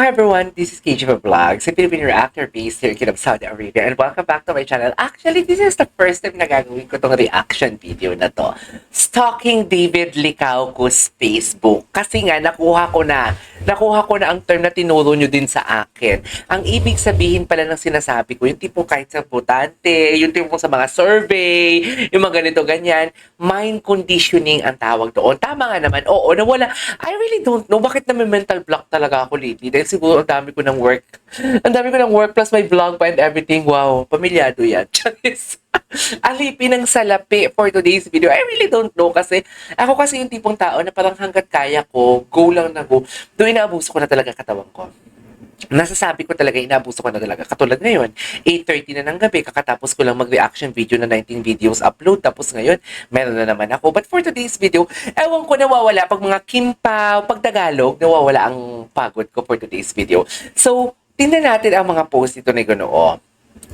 everyone, this is KG Vlogs, a Filipino reactor based here in Saudi Arabia, and welcome back to my channel. Actually, this is the first time na gagawin ko tong reaction video na to. Stalking David Licauco's Facebook. Kasi nga, nakuha ko na ang term na tinuro nyo din sa akin. Ang ibig sabihin pala ng sinasabi ko, yung tipong kahit sa butante, yung tipong sa mga survey, yung mga ganito, ganyan, mind conditioning ang tawag doon. Tama nga naman, oo, nawala. I really don't know bakit na may mental block talaga ako lately. Dahil siguro ang dami ko ng work. Ang dami ko ng work plus my vlog pa and everything. Wow, pamilyado yan. Charis. Alipin ng salapi for today's video. I really don't know kasi ako kasi yung tipong tao na parang hanggat kaya ko, go lang na go. Doon inaabuso ko na talaga katawan ko. Nasasabi ko talaga, inaabuso ko na talaga. Katulad ngayon, 8:30 na ng gabi, kakatapos ko lang mag-reaction video na 19 videos upload. Tapos ngayon, meron na naman ako. But for today's video, ewan ko nawawala. Pag mga Kimpaw, pag Tagalog, nawawala ang pagod ko for today's video. So, tingnan natin ang mga post dito ni Gunoo.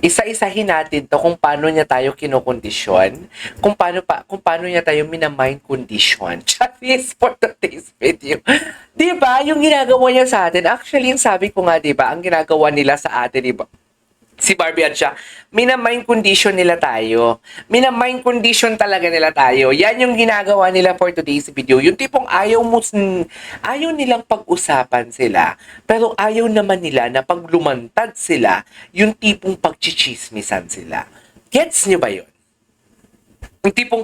Isa-isahin natin to kung paano niya tayo kinokondisyon, kung paano niya tayo minamind condition. Charis for today's video. 'Di ba? Yung ginagawa niya sa atin, actually yung sabi ko nga 'di ba, ang ginagawa nila sa atin, 'di ba? Si Barbie at siya, minamind condition nila tayo. Minamind condition talaga nila tayo. Yan yung ginagawa nila for today's video. Yung tipong ayaw nilang pag-usapan sila, pero ayaw naman nila na pag lumantad sila, yung tipong pagchichismisan sila. Gets nyo ba yun? Yung tipong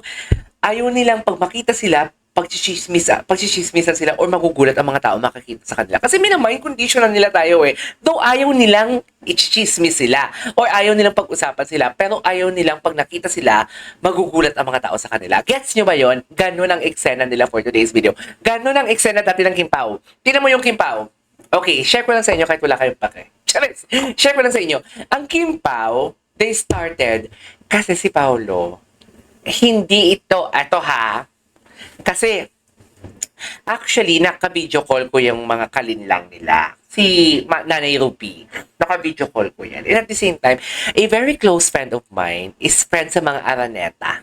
ayaw nilang pag makita sila, pagchichismisan sila or magugulat ang mga tao makakita sa kanila. Kasi minamind condition na nila tayo eh. Though ayaw nilang i-chismis sila or ayaw nilang pag-usapan sila, pero ayaw nilang pag nakita sila, magugulat ang mga tao sa kanila. Gets nyo ba yun? Ganun ang eksena nila for today's video. Ganun ang eksena dati ng Kimpaw. Tingnan mo yung Kimpaw. Okay, share ko lang sa inyo kahit wala kayong pake. Share ko lang sa inyo. Ang Kimpaw, they started kasi si Paolo, hindi ito ha, kasi, actually, naka-video call ko yung mga kalinlang nila. Si Nanay Ruby. Naka-video call ko yan. And at the same time, a very close friend of mine is friend sa mga Araneta.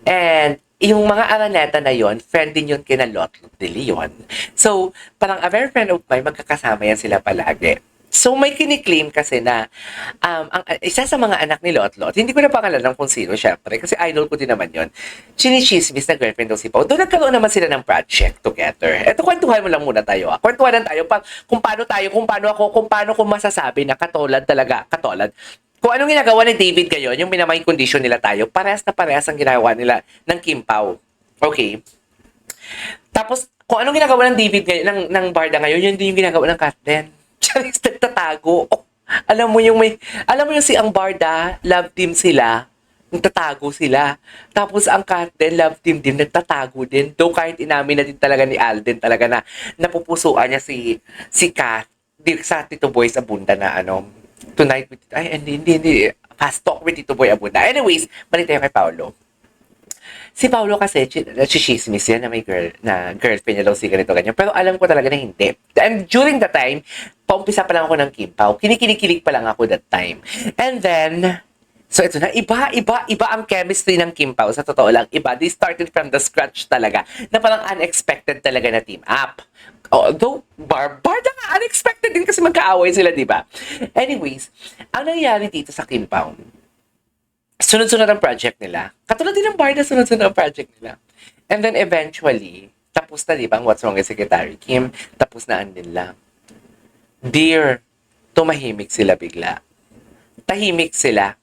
And yung mga Araneta na yon, friend din yun kina Lotlot de Leon. So, parang a very friend of mine, magkakasama yan sila palagi. So, may kiniklaim kasi na isa sa mga anak ni Lotlot, hindi ko na pangalanan kung sino, syempre, kasi idol ko din naman yon. Chinichismis na girlfriend daw si Pao. Doon nagkaroon naman sila ng project together. Ito, kwentuhan mo lang muna tayo. Kwentuhan tayo kung paano ko masasabi na katulad. Kung anong ginagawa ni David ngayon, yung minamind condition nila tayo, parehas na parehas ang ginagawa nila ng Kimpaw. Okay? Tapos, kung anong ginagawa ng David ngayon, ng Barda ngayon, yun din yung ginagawa ng Katden. Charis, nagtatago. Oh, alam mo yung si ang Barda, love team sila, nagtatago sila. Tapos ang Katden, love team din, nagtatago din. Though kahit inamin na din talaga ni Alden talaga na napupusuan niya si Kat, sa Tito Boy sa Bunda na tonight with, hindi, fast talk with Tito Boy Abunda. Anyways, balik tayo kay Paolo. Si Paolo kasi, chismis yan na girlfriend niya daw si ganito ganyan. Pero alam ko talaga na hindi. And during the time, paumpisa pa lang ako ng Kimpaw. Kinikilig pa lang ako that time. And then, so ito na, iba ang chemistry ng Kimpaw. Sa totoo lang, iba. They started from the scratch talaga. Na parang unexpected talaga na team up. Although, Barda nga, unexpected din kasi magkaaway sila, di ba? Anyways, ang nangyari dito sa Kimpaw, sunod-sunod ang project nila. Katulad din ng Barda, sunod-sunod ang project nila. And then eventually, tapos na, di ba, ang What's Wrong with Secretary Kim, tapos na andin lang. Dear, tumahimik sila bigla. Tahimik sila.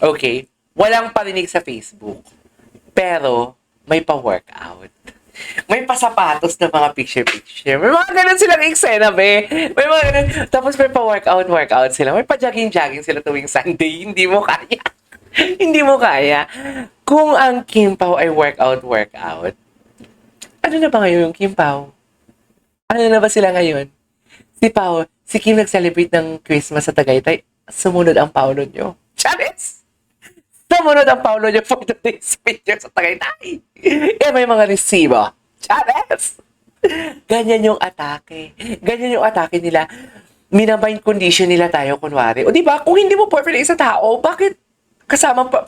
Okay? Walang parinig sa Facebook. Pero, may pa-workout. May pasapatos na mga picture-picture. May mga ganun silang eksena, be. May mga ganun. Tapos may pa-workout sila. May pa-jogging sila tuwing Sunday. Hindi mo kaya. Hindi mo kaya. Kung ang Kimpaw ay workout, ano na ba ngayon yung Kimpaw? Ano na ba sila ngayon? Si Kim nag-celebrate ng Christmas sa Tagaytay. Sumunod ang Paolo nyo. Charis! Sumunod ang Paolo nyo for today's video sa Tagaytay. May mga resibo. Charis! Ganyan yung atake. Ganyan yung atake nila. Minamind condition nila tayo, kunwari. O diba, kung hindi mo perfect sa tao, bakit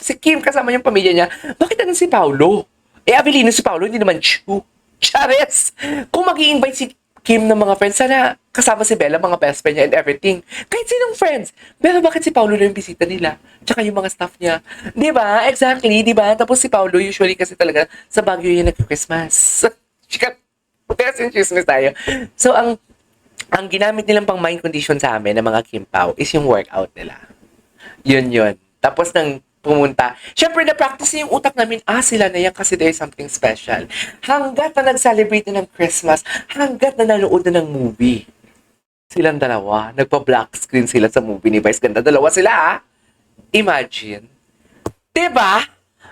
si Kim, kasama yung pamilya niya, bakit ano si Paolo? Abilino si Paolo, hindi naman Chu. Charis! Kung mag-i-invite si Kim ng mga friends, sana kasama si Bella, mga best friend niya and everything. Kahit sinong friends. Pero bakit si Paolo na yung bisita nila? Tsaka yung mga staff niya. Di ba? Exactly, di ba? Tapos si Paolo usually kasi talaga sa Baguio yung nag-Christmas. Yes, in Christmas tayo. So, ang ginamit nilang pang mind condition sa amin ng mga Kimpaw is yung workout nila. Yun. Tapos nang pumunta, syempre na-practice niya yung utak namin, sila na yan kasi there's something special. Hanggat na nag-celebrate na ng Christmas, hanggat na nanood na ng movie. Silang dalawa, nagpa-black screen sila sa movie ni Vice Ganda. Dalawa sila, Imagine. Diba?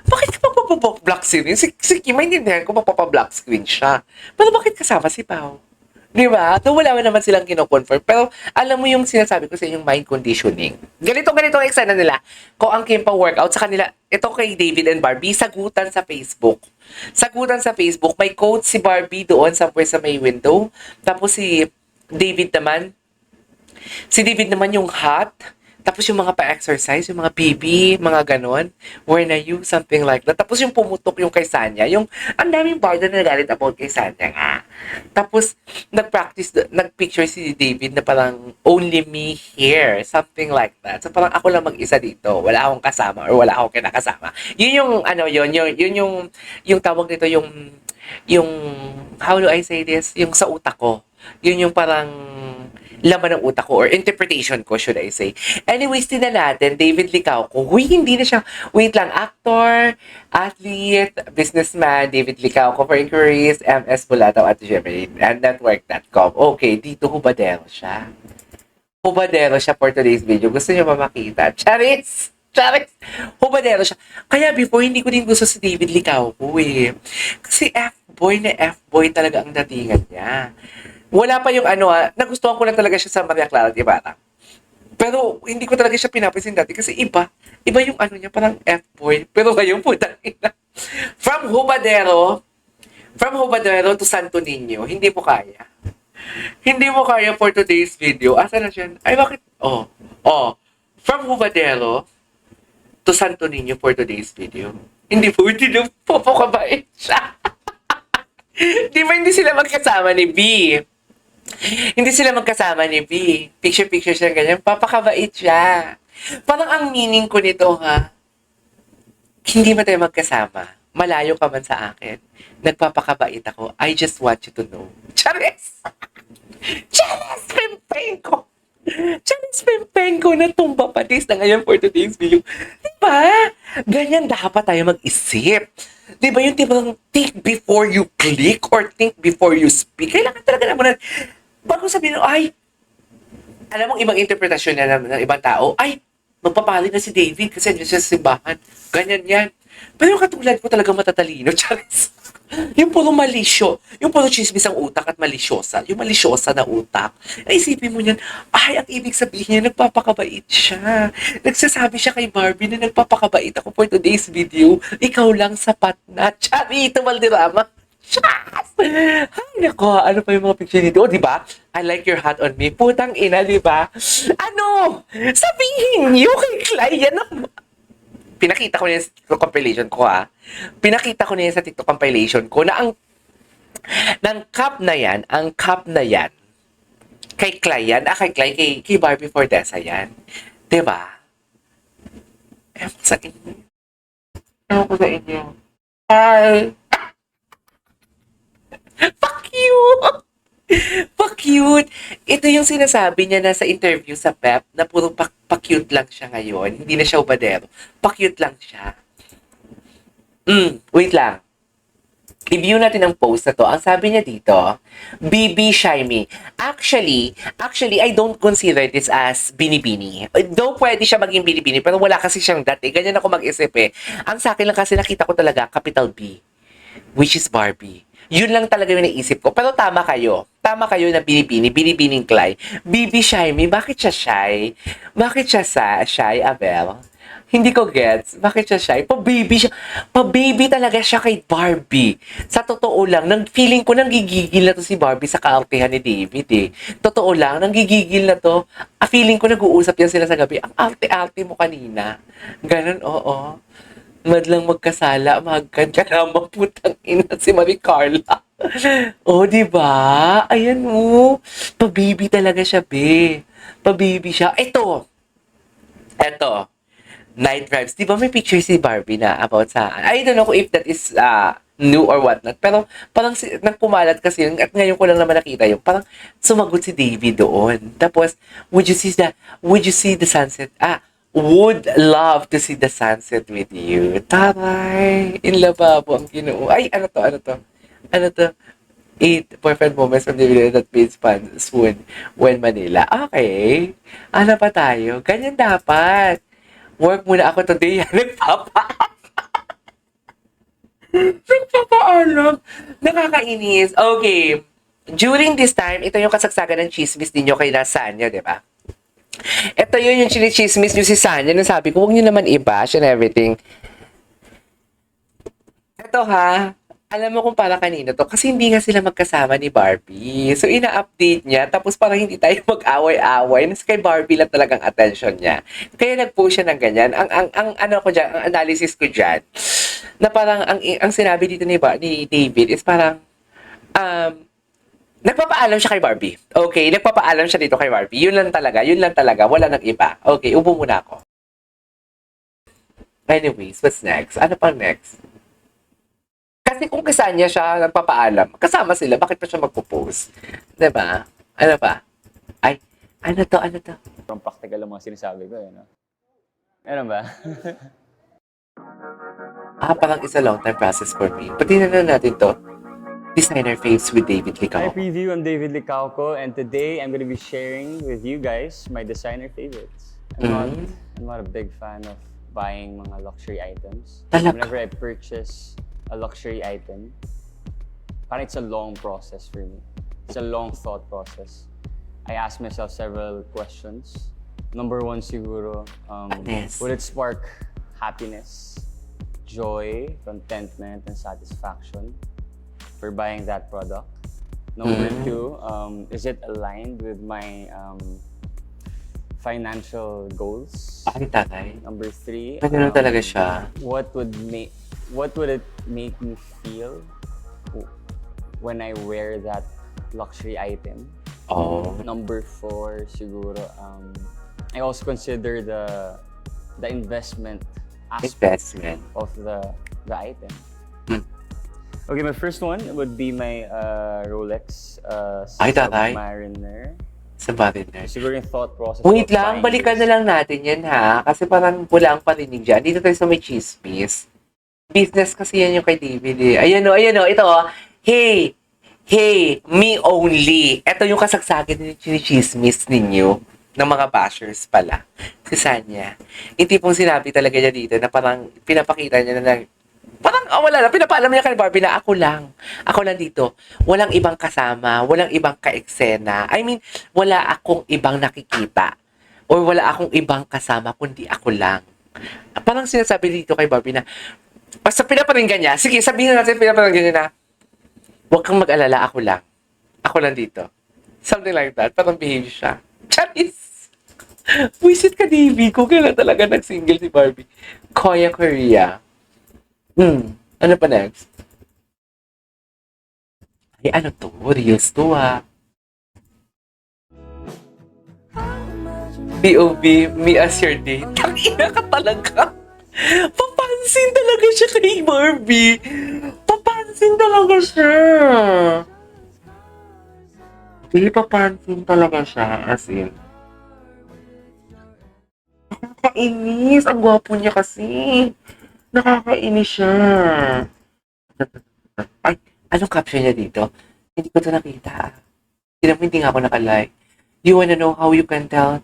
Bakit ka magpapa-black screen? Si Kim, maintindihan ko magpapa-black screen siya. Pero bakit kasama si Pao? Di ba? So, wala naman silang kino-confirm. Pero, alam mo yung sinasabi ko sa inyong mind conditioning. Ganito ang eksena nila. Kung ang Kimpa workout sa kanila, ito kay David and Barbie, sagutan sa Facebook. Sagutan sa Facebook. May quote si Barbie doon somewhere sa may window. Tapos David naman, si David naman yung hot. Tapos yung mga pa-exercise, yung mga BB, mga ganon. Where na you? Something like that. Tapos yung pumutok yung kay Sanya. Yung, ang daming barda na nagalit about kay Sanya nga. Tapos, nag-picture si David na parang, only me here. Something like that. So parang ako lang mag-isa dito. Wala akong kasama or wala akong kinakasama. Yun yung, yung tawag nito, yung, how do I say this? Yung sa utak ko. Yun yung parang, laman ng utak ko or interpretation ko, should I say. Anyways, tina natin, David Licauco. Hindi na siya, wait lang, actor, athlete, businessman, David Licauco for inquiries, MS Bulataw at Gmail, and network.com. Okay, dito hubadero siya. Hubadero siya for today's video. Gusto niyo ba makita? Charis! Hubadero siya. Kaya before, hindi ko din gusto si David Licauco Kasi F-boy na F-boy talaga ang datingan niya. Wala pa yung nagustuhan ko lang talaga siya sa Maria Clara de Ibarra. Pero hindi ko talaga siya pinapansin dati kasi iba yung niya, parang F-boy. Pero ngayon, putang ina. From Hubadero to Santo Niño, hindi mo kaya. Hindi mo kaya for today's video. Asa na siya? Ay, bakit? From Hubadero to Santo Niño for today's video. Hindi na popokabait siya. Di ba hindi sila magkasama ni B? Hindi sila magkasama ni B. Picture siya ganyan. Papakabait siya. Parang ang meaning ko nito, hindi ba tayo magkasama? Malayo ka man sa akin. Nagpapakabait ako. I just want you to know. Charis! Charis Pempenko! Charis Pempenko na tumba patis na ngayon for today's video. Diba? Ganyan dapat tayo mag-isip. Diba yung tipong think before you click or think before you speak? Kailangan talaga naman bago sabihin, alam mong ibang interpretasyon na ng ibang tao, magpapalit na si David kasi andyan siya sa simbahan. Ganyan yan. Pero yung katulad ko talaga matatalino, Charis. Yung puro malisyo, yung puro chismis ang utak at malisyosa, yung malisyosa na utak. Isipin mo niyan, ang ibig sabihin niya, nagpapakabait siya. Nagsasabi siya kay Barbie na nagpapakabait ako for today's video. Ikaw lang sapat na. Charito Valderrama. Chas! Ay, nako, ano pa yung mga picture dito? O, diba? I like your hat on me. Putang ina, diba? Sabihin niyo kay Clay, pinakita ko niya sa TikTok compilation ko, Pinakita ko niya sa TikTok compilation ko na ang cup na yan, kay Clay yan, kay Barbie Fortesa yan. Diba? Ewan ko sa inyo. Hi! Pa-cute! Ito yung sinasabi niya na sa interview sa Pep na puro pa-cute lang siya ngayon. Hindi na siya ubadero. Pa-cute lang siya. Wait lang. I-view natin ang post na to. Ang sabi niya dito, BB Shyme. Actually, I don't consider this as binibini. Though pwede siya maging binibini, pero wala kasi siyang dati. Ganyan ako mag-isip Ang sa akin lang kasi nakita ko talaga, capital B, which is Barbie. Yun lang talaga yung naisip ko. Pero tama kayo. Tama kayo na binibining Clay. BB Shyme, bakit siya shy? Bakit siya shy, Abel? Hindi ko gets. Bakit siya shy? Pa-baby talaga siya kay Barbie. Sa totoo lang, feeling ko nanggigigil na to si Barbie sa kaartihan ni David Totoo lang, nanggigigil na to. Feeling ko nag-uusap yan sila sa gabi. Ang arte-arte mo kanina. Ganon, oo. Madlang magkasala, magkan ka naman, putang ina si Marie Carla. Oh, 'di ba? Ayan mo. Pa-baby talaga siya, be. Pa-baby siya. Eto. Night Vibes. Di ba may picture si Barbie na about sa... I don't know if that is new or whatnot. Pero parang nagpumalat kasi yun. At ngayon ko lang naman nakita yung parang sumagot si David doon. Tapos, would you see the sunset? Would love to see the sunset with you. Taray! In lababo ang ginoo. Ay, Ano to? 8 boyfriend moments from the video that made fun swoon when Manila. Okay. Ano pa tayo? Ganyan dapat. Work muna ako today. Nagpapaalam. Nakakainis. Okay. During this time, ito yung kasagsagan ng chismis ninyo kay Sanya, di ba? Ito yun yung chinichismis nyo si Sanya nung sabi ko, huwag nyo naman i-bash and everything. Ito ha, alam mo kung para kanino to, kasi hindi nga sila magkasama ni Barbie. So, ina-update niya, tapos parang hindi tayo mag-away-away. Nas kay Barbie lang talagang attention niya. Kaya nag-post siya ng ganyan. Ang ano ko dyan, ang analysis ko dyan, na parang ang sinabi dito ni David is parang, nagpapaalam siya kay Barbie. Okay, nagpapaalam siya dito kay Barbie. Yun lang talaga. Wala nang iba. Okay, upo muna ako. Anyways, what's next? Ano pang next? Kasi kung kasanya siya nagpapaalam, kasama sila, bakit pa siya magpo-post? Diba? Ano pa? Ay, ano to? From practical ang mga sinasabi ko, no? Ano ba? Parang it's a long time process for me. Pati na natin to. Designer Faves with David Hi, Licao. preview. I'm David Licauco, and today I'm going to be sharing with you guys my designer favorites. I'm not a big fan of buying mga luxury items. Talaga? Whenever I purchase a luxury item, parang it's a long process for me. It's a long thought process. I ask myself several questions. Number one, siguro, Yes. would it spark happiness, joy, contentment, and satisfaction for buying that product? Number two, is it aligned with my financial goals? Ay, tatay. Number three, Ganun talaga siya. what would it make me feel when I wear that luxury item? Oh. Number four, siguro, I also consider the investment aspect Investment. of the item. Hmm. Okay, my first one would be my Rolex Ay, tatay. Submariner. Sa Mariner. Siguro yung thought process Wait of lang, buying balikan this. na lang natin yan ha. Kasi parang wala ang parinig dyan. Dito tayo sa may chismis. Business kasi yan yung kay David eh. Ayan o, ito o. Hey, me only. Ito yung kasagsagan ng chismis ninyo ng mga bashers pala. Si Sanya. Hindi pong sinabi talaga niya dito na parang pinapakita niya na parang wala na. Pinapaalam niya kay Barbie na ako lang dito. Walang ibang kasama. Walang ibang ka-eksena. I mean, wala akong ibang nakikita. Or wala akong ibang kasama kundi ako lang. Parang sinasabi dito kay Barbie na basta pinaparinggan niya. Sige, sabihin na natin pinaparinggan niya na huwag kang mag-alala, ako lang. Ako lang dito. Something like that. Parang behave siya. Charis! Wisit ka, Davey. Kung kailan talaga nag-single si Barbie. Koya Korea. Ano pa next? Ay, ano to? Reels to, ha? POV, me as your date. Tangina ka talaga. Papansin talaga siya kay Barbie. Papansin talaga siya. Papansin talaga siya. As in. Nakakainis. Ang gwapo niya kasi. Nakakainis siya. Ay, anong caption niya dito? Hindi ko ito nakita. Hindi nga ako nakalike. You wanna know how you can tell?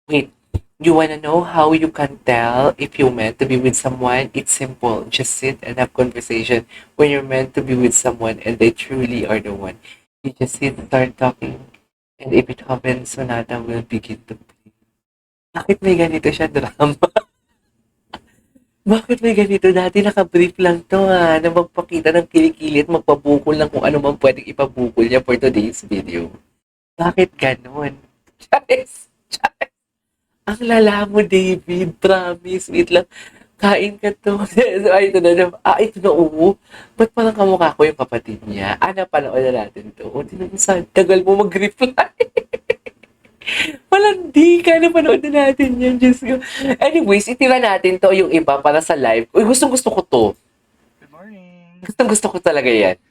Wait. You wanna know how you can tell if you're meant to be with someone? It's simple. Just sit and have conversation when you're meant to be with someone and they truly are the one. You just sit, start talking, and if it happens, sonata will begin to play. Bakit may ganito siya drama? Bakit may ganito? Dati naka-brief lang to na magpakita ng kilikili at magpabukol ng kung ano man pwedeng ipabukol niya for today's video. Bakit ganon? Charis! Ang lala mo, David. Promise. Wait lang. kain ka to. So, ay, ito na. Ito na, oo. Ba't parang kamukha ko yung kapatid niya? Napanood na natin to. O, tinunsan. Tagal mo mag-reply. Malandi ka, napanood na natin yan. Diyos ko. Anyways, itira natin to yung iba para sa live. Uy, gustong-gusto ko to. Good morning. Gustong-gusto ko talaga yan.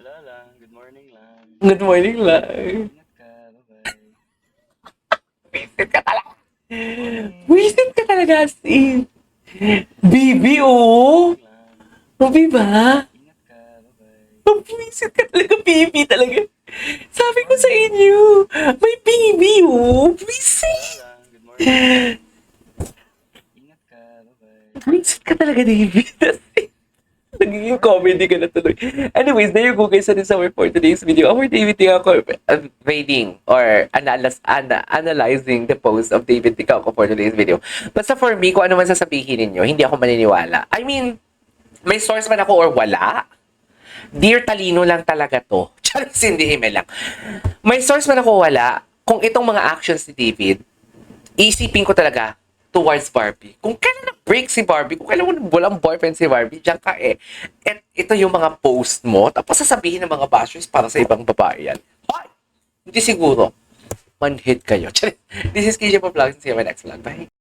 Wala lang. Good morning lang. Good morning lang. Ingat ka. Bye-bye. Wisit ka talaga. Morning. Wisit ka talaga, as in. Bibi, oh. Lang. Mabi ba? Ingat ka. Bye-bye. Wisit ka talaga, Bibi talaga. Sabi ko sa inyo, may Bibi, oh. Wisit. Wala lang. Good morning. Ingat ka. Bye-bye. Wisit ka talaga, David. Nagiging comedy ka na tuloy. Anyways, there you go guys. That is our for today's video. Our David Ticauco rating or analyzing the post of David Ticauco for today's video. Basta for me, kung ano man sasabihin ninyo, hindi ako maniniwala. I mean, may source man ako or wala. Dear talino lang talaga to. Charis, hindi email lang. May source man ako wala. Kung itong mga actions ni David, isipin ko talaga towards Barbie. Kung kailan na-break si Barbie, kung kailan walang boyfriend si Barbie, diyan ka eh. At ito yung mga post mo, tapos sasabihin ng mga bashers para sa ibang babae yan. Hoy! Hindi siguro. Manhid kayo. This is KJ for Vlogs. See you in my next vlog. Bye!